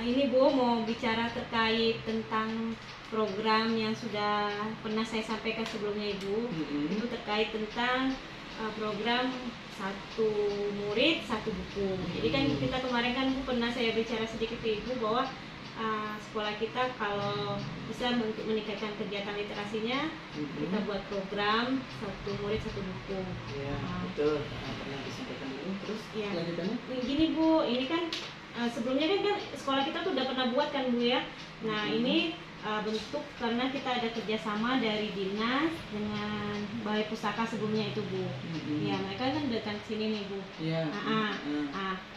Ini Bu mau bicara terkait tentang program yang sudah pernah saya sampaikan sebelumnya Ibu. Itu terkait tentang program satu murid satu buku. Jadi kan kita kemarin kan Bu pernah saya bicara sedikit ke Ibu bahwa sekolah kita kalau bisa untuk meningkatkan kegiatan literasinya, kita buat program satu murid satu buku. Ya, betul. Pernah disampaikan dulu. Terus lanjutannya? Gini Bu, ini kan sebelumnya kan sekolah kita tuh udah pernah buat kan Bu ya. Nah ini bentuk karena kita ada kerjasama dari dinas dengan balai pustaka sebelumnya itu Bu. Ya mereka kan datang sini nih Bu.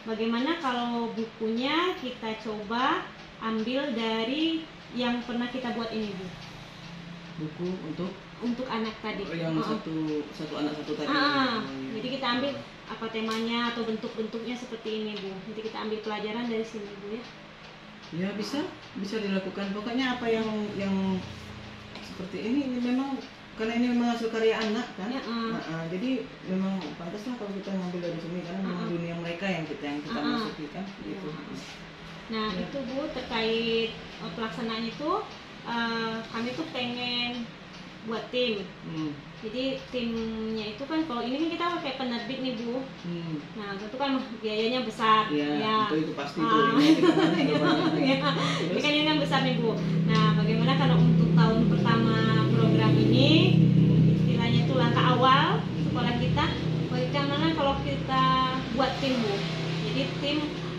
Bagaimana kalau bukunya kita coba ambil dari yang pernah kita buat ini Bu? Buku untuk anak tadi. Yang satu anak satu tadi. Jadi kita ambil apa temanya atau bentuk-bentuknya seperti ini Bu. Jadi kita ambil pelajaran dari sini Bu ya. Ya bisa dilakukan. Pokoknya apa yang seperti ini memang karena ini memang hasil karya anak kan. Jadi memang pantaslah kalau kita ngambil dari sini karena memang dunia mereka yang kita masuki kan gitu. Nah itu Bu terkait pelaksanaan itu kami tuh pengen buat tim. Jadi timnya itu kan kalau ini kan kita pakai penerbit nih Bu. Nah itu kan biayanya besar. Itu pasti Ini kan ini kan besar nih Bu. Nah bagaimana kalau untuk tahun pertama program ini istilahnya itu langkah awal sekolah kita, bagaimana kalau kita buat tim Bu. Jadi tim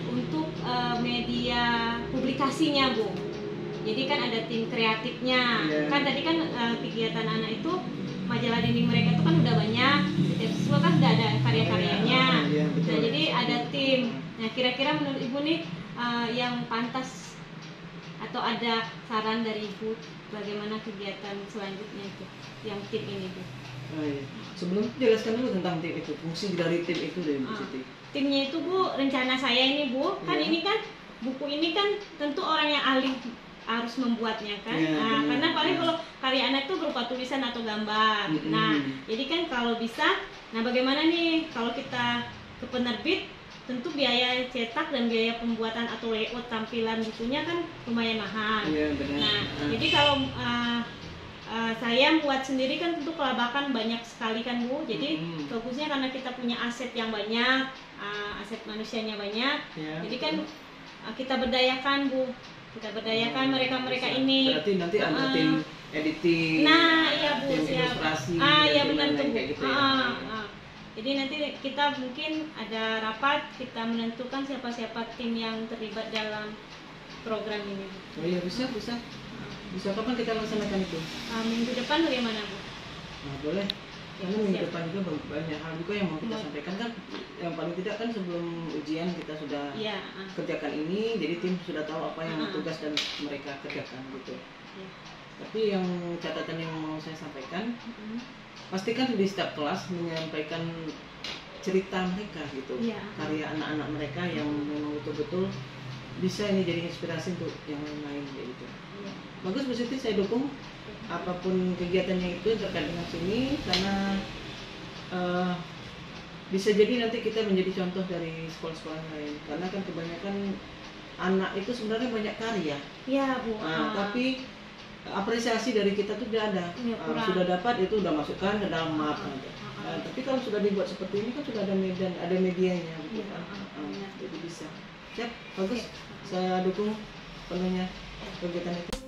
untuk media publikasinya Bu. Jadi kan ada tim kreatifnya. Kan tadi kan kegiatan anak itu majalah dinding mereka itu kan udah banyak, setiap siswa kan udah ada karya-karyanya. Nah jadi ada tim. Nah kira-kira menurut Ibu nih yang pantas atau ada saran dari Ibu bagaimana kegiatan selanjutnya itu yang tim ini Bu? Sebelum jelaskan dulu tentang tim itu, fungsi dari tim itu dari Bu Siti. Timnya itu Bu, rencana saya ini Bu, kan ini kan buku ini kan tentu orang yang ahli harus membuatnya kan. Karena paling kalau karya anak itu berupa tulisan atau gambar. Nah, jadi kan kalau bisa, nah bagaimana nih kalau kita ke penerbit, tentu biaya cetak dan biaya pembuatan atau layout tampilan bukunya kan lumayan mahal. Nah, jadi kalau saya buat sendiri kan tentu kelabakan banyak sekali kan Bu. Jadi fokusnya karena kita punya aset yang banyak, aset manusianya banyak. Jadi kan kita berdayakan Bu. Kita berdayakan mereka-mereka ini. Berarti nanti ada tim editing. Nah, iya Bu, ilustrasi. Iya benar tuh Bu. Gitu Jadi nanti kita mungkin ada rapat, kita menentukan siapa-siapa tim yang terlibat dalam program ini. Oh iya bisa. Bisa kapan kita laksanakan itu? Minggu depan bagaimana Bu? Nah, boleh. Karena minggu depan juga banyak hal juga yang mau kita sampaikan kan. Yang paling tidak kan sebelum ujian kita sudah kerjakan ini, jadi tim sudah tahu apa yang tugas dan mereka kerjakan gitu. Tapi yang catatan yang mau saya sampaikan, pastikan di setiap kelas menyampaikan cerita mereka gitu, karya anak-anak mereka yang memang betul-betul bisa ini jadi inspirasi untuk yang lain gitu. Bagus Bu Siti, saya dukung apapun kegiatannya itu terkait dengan sini karena bisa jadi nanti kita menjadi contoh dari sekolah-sekolah lain karena kan kebanyakan anak itu sebenarnya banyak karya. Bu. Tapi apresiasi dari kita tuh tidak ada. Sudah dapat itu udah masukkan ke dalam map. Tapi kalau sudah dibuat seperti ini kan sudah ada medianya gitu kan. Jadi bisa. Siap, bagus. Saya dukung penuhnya kegiatan itu.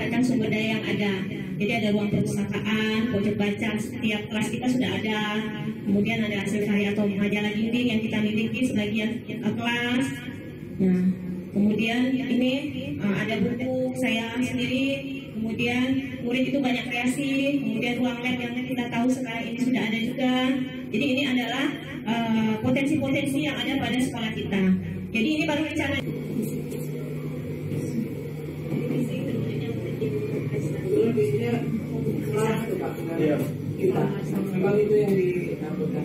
Kan sumber daya yang ada, jadi ada ruang perpustakaan, pojok baca, setiap kelas kita sudah ada, kemudian ada hasil karya atau majalah dinding yang kita miliki sebagian kelas. Nah, kemudian ini ada buku saya sendiri, kemudian murid itu banyak kreasi, kemudian ruang lab yang kita tahu sekarang ini sudah ada juga. Jadi ini adalah potensi-potensi yang ada pada sekolah kita. Jadi ini baru rencana. Kita memang itu yang dilakukan.